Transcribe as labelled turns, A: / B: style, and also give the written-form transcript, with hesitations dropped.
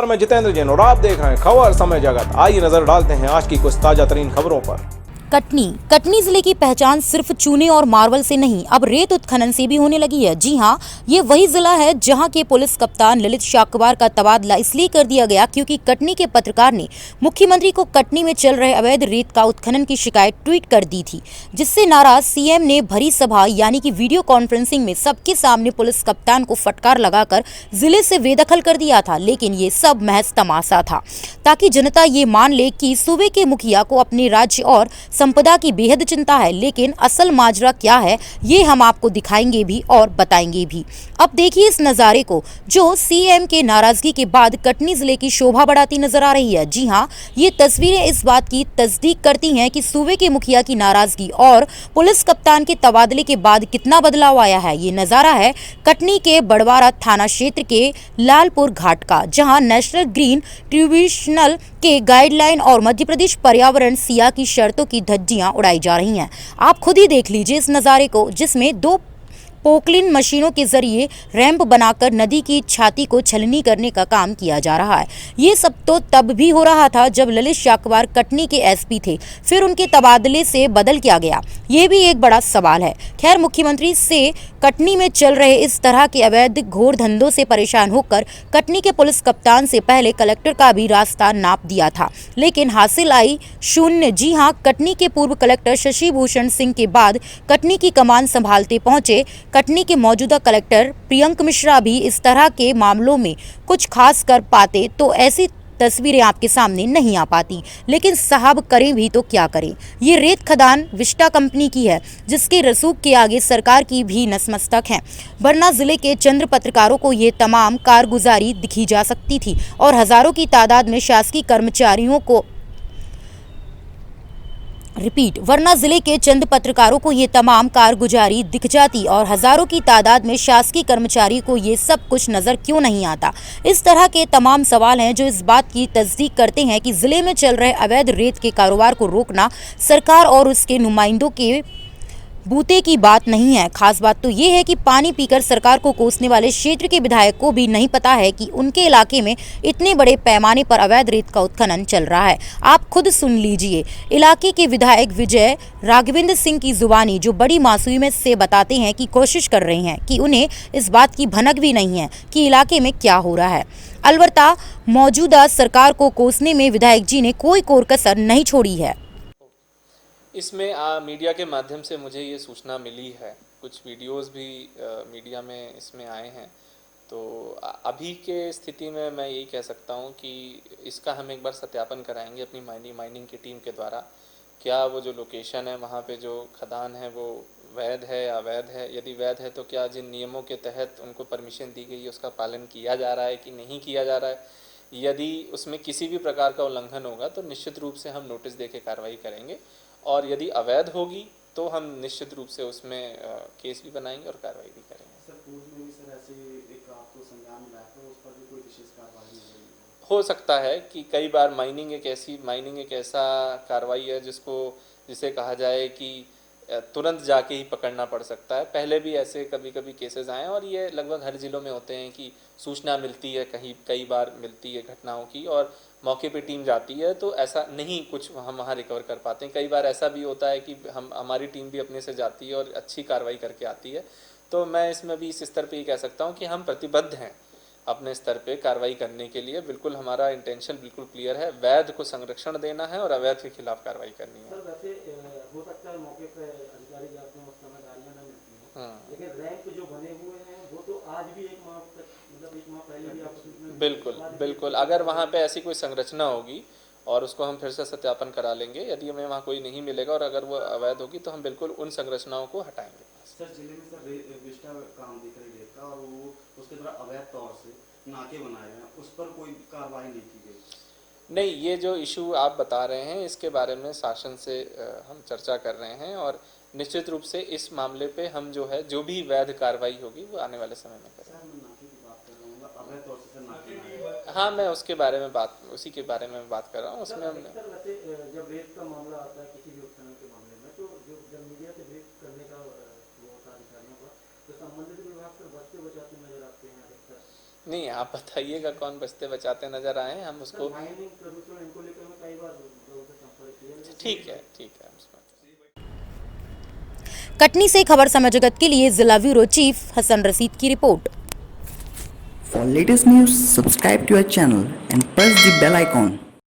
A: मैं जितेंद्र जैन और आप देख रहे हैं खबर समय जगत। आइए नजर डालते हैं आज की कुछ ताजा तरीन खबरों पर।
B: कटनी जिले की पहचान सिर्फ चूने और मार्बल से नहीं अब रेत उत्खनन से भी होने लगी है। जी हां, ये वही जिला है जहां के पुलिस कप्तान ललित शाकवार का तबादला इसलिए कर दिया गया क्योंकि कटनी के पत्रकार ने मुख्यमंत्री को कटनी में चल रहे अवैध रेत का उत्खनन की शिकायत ट्वीट कर दी थी, जिससे नाराज सीएम ने भरी सभा यानी कि वीडियो कॉन्फ्रेंसिंग में सबके सामने पुलिस कप्तान को फटकार लगाकर जिले से बेदखल कर दिया था। लेकिन ये सब महज तमाशा था ताकि जनता ये मान ले कि सूबे के मुखिया को अपने राज्य और संपदा की बेहद चिंता है। लेकिन असल माजरा क्या है ये हम आपको दिखाएंगे भी और बताएंगे भी। अब देखिए इस नज़ारे को जो सीएम के नाराजगी के बाद कटनी जिले की शोभा बढ़ाती नजर आ रही है। जी हां, ये तस्वीरें इस बात की तस्दीक करती हैं कि सूबे के मुखिया की नाराजगी और पुलिस कप्तान के तबादले के बाद कितना बदलाव आया है। ये नज़ारा है कटनी के बड़वारा थाना क्षेत्र के लालपुर घाट का, जहां नेशनल ग्रीन ट्रिब्यूनल के गाइडलाइन और मध्य प्रदेश पर्यावरण सिया की शर्तों की धज्जियां उड़ाई जा रही हैं। आप खुद ही देख लीजिए इस नज़ारे को, जिसमें दो पोकलिन मशीनों के जरिए रैंप बनाकर नदी की छाती को छलनी करने का काम किया जा रहा है। ये सब तो तब भी हो रहा था जब ललित शाकवार कटनी के एसपी थे, फिर उनके तबादले से बदल क्या गया, ये भी एक बड़ा सवाल है। खैर, मुख्यमंत्री से कटनी में चल रहे इस तरह के अवैध घोर धंधों से परेशान होकर कटनी के पुलिस कप्तान से पहले कलेक्टर का भी रास्ता नाप दिया था, लेकिन हासिल आई शून्य। जी हां, कटनी के पूर्व कलेक्टर शशि भूषण सिंह के बाद कटनी की कमान संभालते पहुंचे कटनी के मौजूदा कलेक्टर प्रियंक मिश्रा भी इस तरह के मामलों में कुछ खास कर पाते तो ऐसी तस्वीरें आपके सामने नहीं आ पाती। लेकिन साहब करें भी तो क्या करें। ये रेत खदान विस्टा कंपनी की है, जिसके रसूख के आगे सरकार की भी नतमस्तक है, वरना जिले के चंद पत्रकारों को ये तमाम कारगुजारी दिखी जा सकती थी और हजारों की तादाद में शासकीय कर्मचारियों को वरना जिले के चंद पत्रकारों को ये तमाम कारगुजारी दिख जाती और हजारों की तादाद में शासकीय कर्मचारी को ये सब कुछ नजर क्यों नहीं आता। इस तरह के तमाम सवाल हैं जो इस बात की तस्दीक करते हैं कि जिले में चल रहे अवैध रेत के कारोबार को रोकना सरकार और उसके नुमाइंदों के बूते की बात नहीं है। खास बात तो ये है कि पानी पीकर सरकार को कोसने वाले क्षेत्र के विधायक को भी नहीं पता है कि उनके इलाके में इतने बड़े पैमाने पर अवैध रेत का उत्खनन चल रहा है। आप खुद सुन लीजिए इलाके के विधायक विजय राघवेंद्र सिंह की जुबानी, जो बड़ी मासूमियत से बताते हैं कि कोशिश कर रहे हैं कि उन्हें इस बात की भनक भी नहीं है कि इलाके में क्या हो रहा है। अलबत्ता मौजूदा सरकार को कोसने में विधायक जी ने कोई कोर कसर नहीं छोड़ी है।
C: इसमें मीडिया के माध्यम से मुझे ये सूचना मिली है, कुछ वीडियोस भी मीडिया में इसमें आए हैं, तो अभी के स्थिति में मैं यही कह सकता हूँ कि इसका हम एक बार सत्यापन कराएंगे अपनी माइनिंग की टीम के द्वारा। क्या वो जो लोकेशन है वहाँ पे जो खदान है वो वैध है या अवैध है, यदि वैध है तो क्या जिन नियमों के तहत उनको परमिशन दी गई है उसका पालन किया जा रहा है कि नहीं किया जा रहा है। यदि उसमें किसी भी प्रकार का उल्लंघन होगा तो निश्चित रूप से हम नोटिस दे के कार्रवाई करेंगे, और यदि अवैध होगी तो हम निश्चित रूप से उसमें केस भी बनाएंगे और कार्रवाई भी करेंगे।
D: सर, पूर्व में भी सर ऐसे एक आपको संज्ञान मिला था, उस पर भी कोई विशेष कार्रवाई नहीं हुई?
C: हो सकता है कि कई बार माइनिंग एक ऐसा कार्रवाई है जिसे कहा जाए कि तुरंत जाके ही पकड़ना पड़ सकता है। पहले भी ऐसे कभी कभी केसेस आए और ये लगभग हर ज़िलों में होते हैं कि सूचना मिलती है, कई बार मिलती है घटनाओं की और मौके पे टीम जाती है तो ऐसा नहीं कुछ हम वहाँ रिकवर कर पाते हैं। कई बार ऐसा भी होता है कि हमारी टीम भी अपने से जाती है और अच्छी कार्रवाई करके आती है। तो मैं इसमें भी इस स्तर पे ही कह सकता हूँ कि हम प्रतिबद्ध हैं अपने स्तर पे कार्रवाई करने के लिए। बिल्कुल हमारा इंटेंशन बिल्कुल क्लियर है, वैध को संरक्षण देना है और अवैध के खिलाफ कार्रवाई करनी है।
D: सर, वैसे हो सकता है मौके पे अधिकारी जाते हैं, उस समय गाड़ियाँ न मिलती हैं, लेकिन रैंप जो बने हुए हैं वो तो आज भी एक माह पहले भी आप
C: बिल्कुल अगर वहाँ पे ऐसी कोई संरचना होगी और उसको हम फिर से सत्यापन करा लेंगे, यदि हमें वहाँ कोई नहीं मिलेगा और अगर वो अवैध होगी तो हम बिल्कुल उन संरचनाओं को हटाएंगे।
D: सर, जिले में सर विस्टा काम दिख रही है और वो उसके द्वारा अवैध तौर से नाके बनाए हैं, उस पर कोई कार्रवाई नहीं की गई?
C: नहीं, ये जो इशू आप बता रहे हैं इसके बारे में शासन से हम चर्चा कर रहे हैं और निश्चित रूप से इस मामले पे हम जो भी वैध कार्रवाई होगी वो आने वाले समय में करेंगे। हाँ, मैं उसी के बारे में बात कर रहा हूँ। उसमें हमने
D: जब रेत का मामला आता है किसी भी उत्खनन के मामले में, तो जब मीडिया से ब्रीफ करने का वो होता है अधिकारियों का, तो संबंधित विभाग से बचते बचाते नजर आते हैं अधिकतर।
C: नहीं, आप बताइएगा कौन बचते बचाते नज़र आए हैं, हम उसको
D: माइनिंग प्रदूषण इनको लेकर मैं कई बार लोगों से संपर्क किया।
C: ठीक है, ठीक है।
B: कटनी से खबर समय जगत के लिए जिला ब्यूरो चीफ हसन रशीद की report.
E: For latest news, subscribe to our channel and press the bell icon.